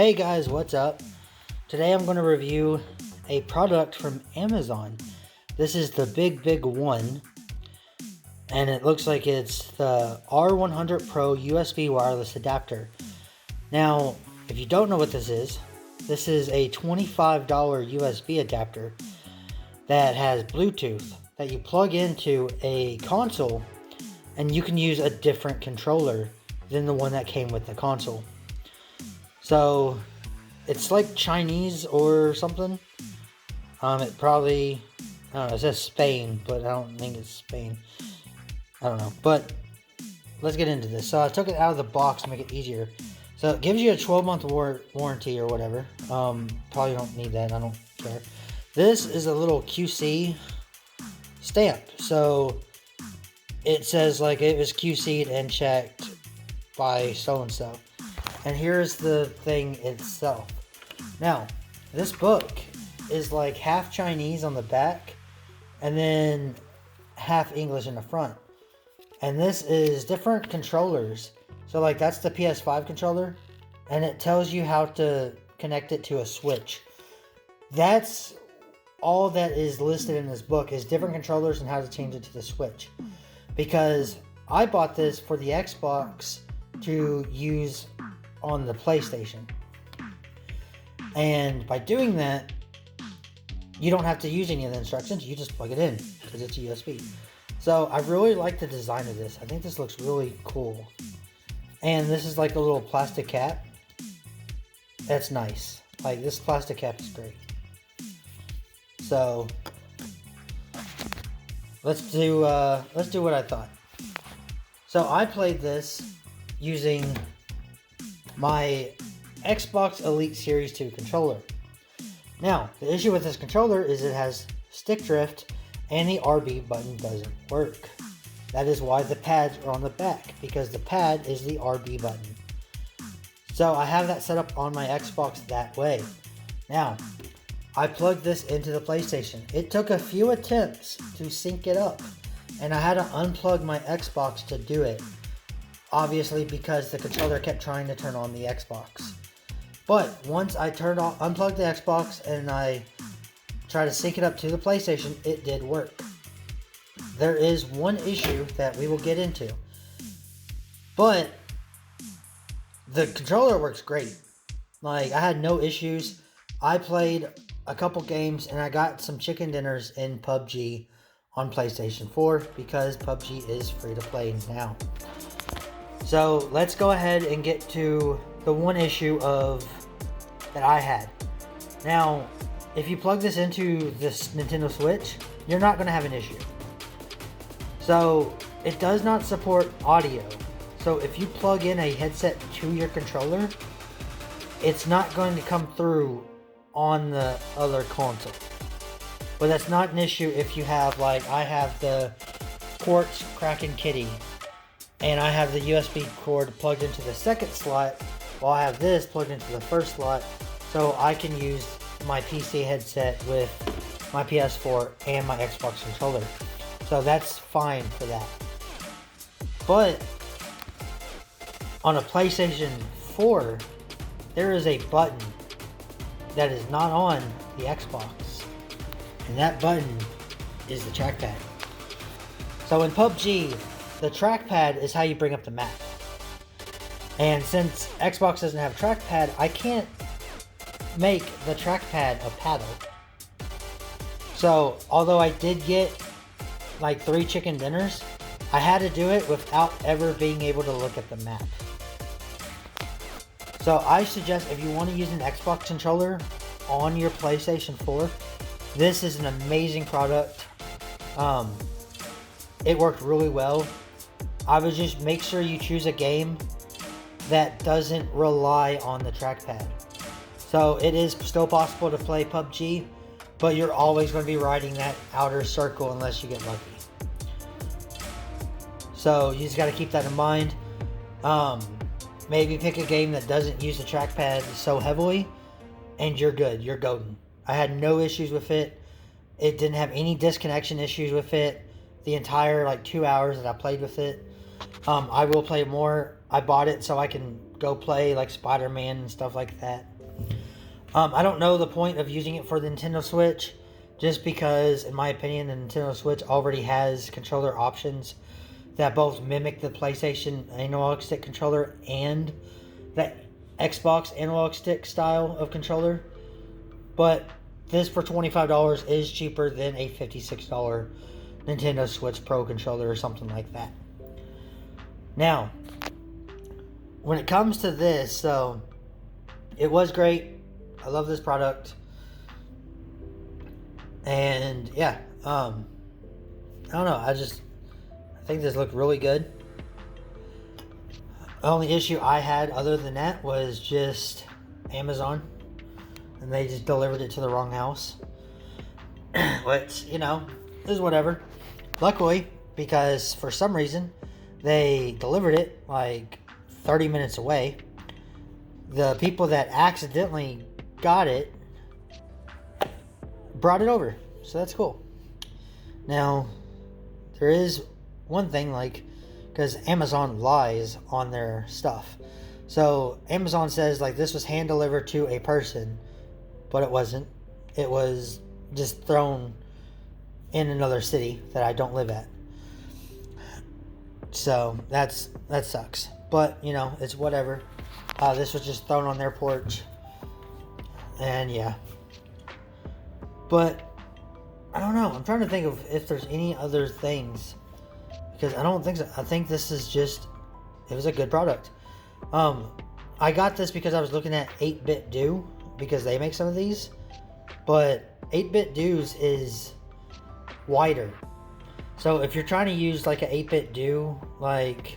Hey guys, what's up? Today I'm going to review a product from Amazon. This is the Bigbig one, and it looks like it's the R100 Pro USB wireless adapter. Now, if you don't know what this is a $25 USB adapter that has Bluetooth that you plug into a console, and you can use a different controller than the one that came with the console. So it's like Chinese or something. It probably, I don't know, it says Spain, but I don't think it's Spain. I don't know, but let's get into this. So I took it out of the box to make it easier. So it gives you a 12-month warranty or whatever. Probably don't need that, I don't care. This is a little QC stamp. So it says like it was QC'd and checked by so-and-so. And here's the thing itself. Now, this book is like half Chinese on the back and then half English in the front. And this is different controllers. So like that's the PS5 controller, and it tells you how to connect it to a Switch. That's all that is listed in this book, is different controllers and how to change it to the Switch. Because I bought this for the Xbox to use on the PlayStation, and by doing that you don't have to use any of the instructions, you just plug it in because it's USB. So I really like the design of this. I think this looks really cool, and this is like a little plastic cap. That's nice. Like, this plastic cap is great. So let's do what I thought. So I played this using my Xbox Elite Series 2 controller. Now, the issue with this controller is it has stick drift and the RB button doesn't work. That is why the pads are on the back, because the pad is the RB button. So I have that set up on my Xbox that way. Now, I plugged this into the PlayStation. It took a few attempts to sync it up, and I had to unplug my Xbox to do it. Obviously, because the controller kept trying to turn on the Xbox. But once I unplugged the Xbox and I tried to sync it up to the PlayStation, it did work. There is one issue that we will get into, but the controller works great. Like, I had no issues. I played a couple games and I got some chicken dinners in PUBG on PlayStation 4 because PUBG is free to play now. So let's go ahead and get to the one issue that I had. Now, if you plug this into this Nintendo Switch, you're not going to have an issue. So it does not support audio. So if you plug in a headset to your controller, it's not going to come through on the other console. But that's not an issue if you have, like, I have the Quartz Kraken Kitty, and I have the USB cord plugged into the second slot, while I have this plugged into the first slot, so I can use my PC headset with my PS4 and my Xbox controller. So that's fine for that. But on a PlayStation 4, there is a button that is not on the Xbox, and that button is the trackpad. So in PUBG, the trackpad is how you bring up the map. And since Xbox doesn't have a trackpad, I can't make the trackpad a paddle. So, although I did get like 3 chicken dinners, I had to do it without ever being able to look at the map. So I suggest, if you want to use an Xbox controller on your PlayStation 4, this is an amazing product. It worked really well. I would just make sure you choose a game that doesn't rely on the trackpad. So it is still possible to play PUBG, but you're always going to be riding that outer circle unless you get lucky. So you just got to keep that in mind. Maybe pick a game that doesn't use the trackpad so heavily, and you're good. You're golden. I had no issues with it. It didn't have any disconnection issues with it the entire 2 hours that I played with it. I will play more. I bought it so I can go play like Spider-Man and stuff like that. I don't know the point of using it for the Nintendo Switch, just because, in my opinion, the Nintendo Switch already has controller options that both mimic the PlayStation analog stick controller and the Xbox analog stick style of controller. But this for $25 is cheaper than a $56 Nintendo Switch Pro controller or something like that. Now, when it comes to this, so it was great. I love this product. And yeah, I don't know. I think this looked really good. The only issue I had other than that was just Amazon. And they just delivered it to the wrong house. Which, you know, is whatever. Luckily, because for some reason, they delivered it like 30 minutes away. The people that accidentally got it brought it over. So that's cool. Now, there is one thing, like, because Amazon lies on their stuff. So Amazon says, like, this was hand delivered to a person, but it wasn't. It was just thrown in another city that I don't live at. So that sucks. But, you know, it's whatever. This was just thrown on their porch. And yeah. But I don't know. I'm trying to think of if there's any other things, because I don't think so. I think this is just, it was a good product. I got this because I was looking at 8-Bit Do, because they make some of these. But 8-Bit Do's is wider. So if you're trying to use like an 8-Bit Do, like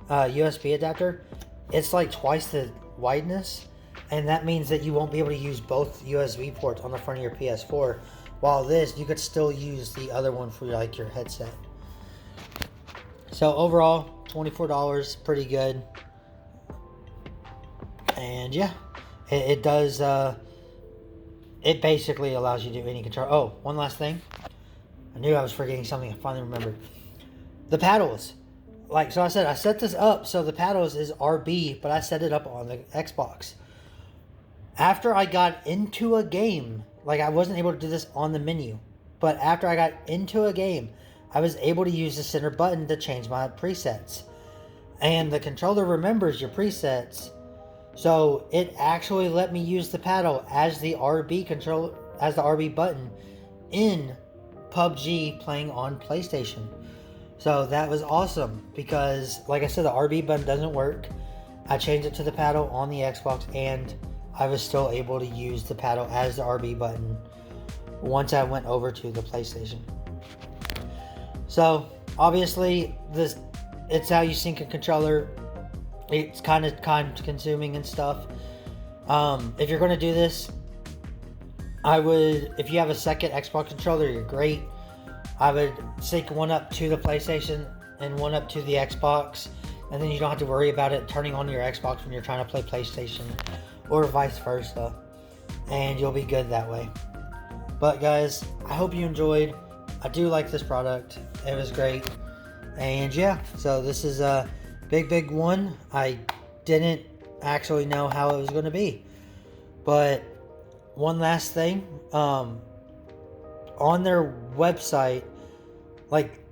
USB adapter, it's like twice the wideness. And that means that you won't be able to use both USB ports on the front of your PS4. While this, you could still use the other one for like your headset. So overall, $24, pretty good. And yeah, it does, it basically allows you to do any control. Oh, one last thing. I knew I was forgetting something. I finally remembered. The paddles. Like, so I said, I set this up so the paddles is RB, but I set it up on the Xbox. After I got into a game, like I wasn't able to do this on the menu, but after I got into a game, I was able to use the center button to change my presets. And the controller remembers your presets, so it actually let me use the paddle as the RB button in PUBG playing on PlayStation. So that was awesome, because like I said, the RB button doesn't work. I changed it to the paddle on the Xbox, and I was still able to use the paddle as the RB button once I went over to the PlayStation. So obviously it's how you sync a controller. It's kind of time consuming and stuff. If you're going to do this, if you have a second Xbox controller, you're great. I would sync one up to the PlayStation and one up to the Xbox, and then you don't have to worry about it turning on your Xbox when you're trying to play PlayStation, or vice versa, and you'll be good that way. But guys, I hope you enjoyed. I do like this product. It was great. And yeah, so this is a Bigbig one. I didn't actually know how it was going to be. But one last thing, on their website, like,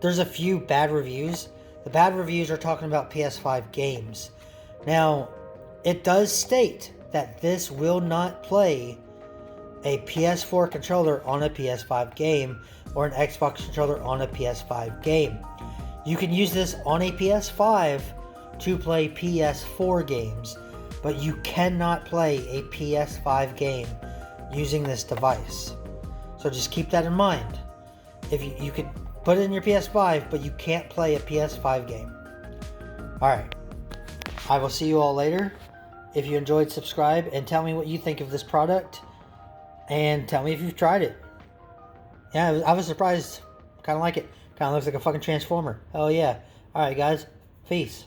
there's a few bad reviews. The bad reviews are talking about PS5 games. Now, it does state that this will not play a PS4 controller on a PS5 game, or an Xbox controller on a PS5 game. You can use this on a PS5 to play PS4 games, but you cannot play a PS5 game using this device. So just keep that in mind. If you could put it in your PS5, but you can't play a PS5 game. Alright. I will see you all later. If you enjoyed, subscribe and tell me what you think of this product. And tell me if you've tried it. Yeah, I was surprised. Kind of like it. Kind of looks like a fucking Transformer. Hell yeah. Alright guys. Peace.